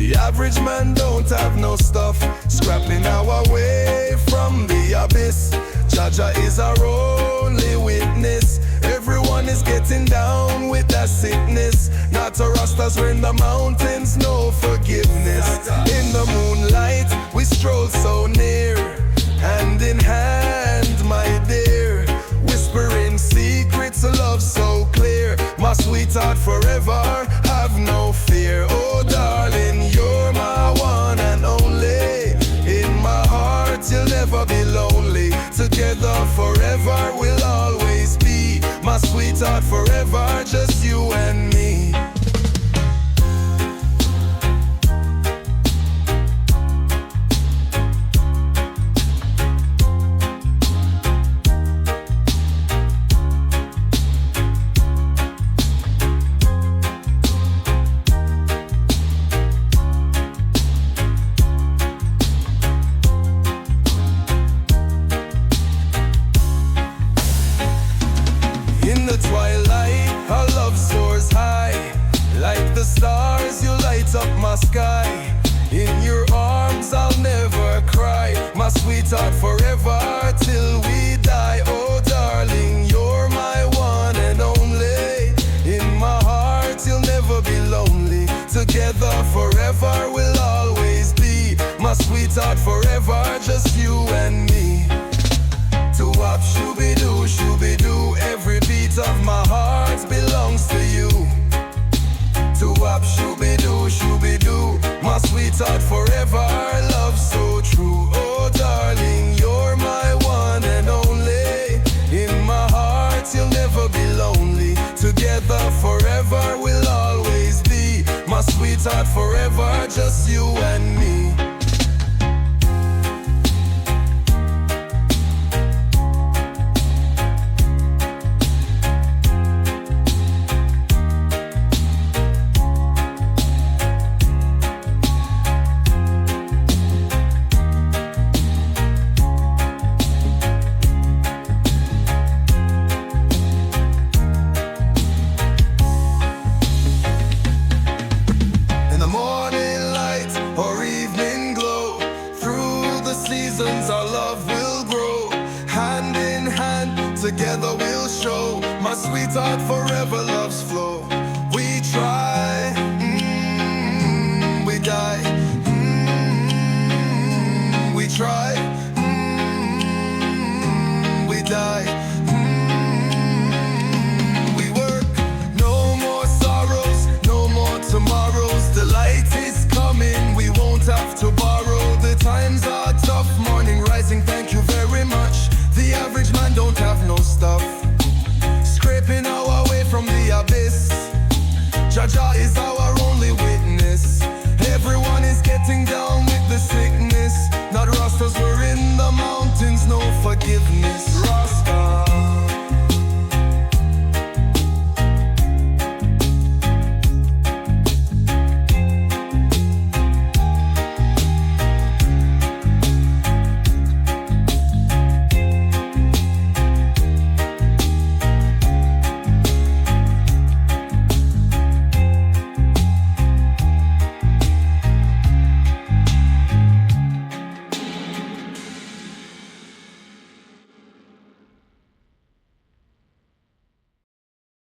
The average man don't have no stuff, scrapping our way from the abyss. Jah is our only witness. Everyone is getting down with that sickness. Not a rastas, we're in the mountains, no forgiveness. In the moonlight, we stroll so near, hand in hand, my dear, whispering secrets of love so clear. My sweetheart forever, have no fear. Oh darling, you're my one and only. In my heart, you'll never be lonely. Together forever, we'll always be. My sweetheart forever, just you and me. Sky. In your arms I'll never cry. My sweetheart forever till we die. Oh darling, you're my one and only. In my heart you'll never be lonely. Together forever we'll always be. My sweetheart forever, just you and me. To wop shooby-doo, shooby-doo. Every beat of my heart belongs to you. To wop shooby-doo, shooby-doo. My sweetheart forever, love so true. Oh darling, you're my one and only. In my heart you'll never be lonely. Together forever we'll always be. My sweetheart forever, just you and me. Together we'll show my sweetheart forever love's flow. We try, we die, we try, we die, we work. No more sorrows, no more tomorrows. The light is coming, we won't have to borrow. The times are tough, morning rising, thank you very much. The average man don't have no stuff, scraping our way from the abyss. Jah is our only witness. Everyone is getting down with the sickness. Not rastas, we're in the mountains, no forgiveness.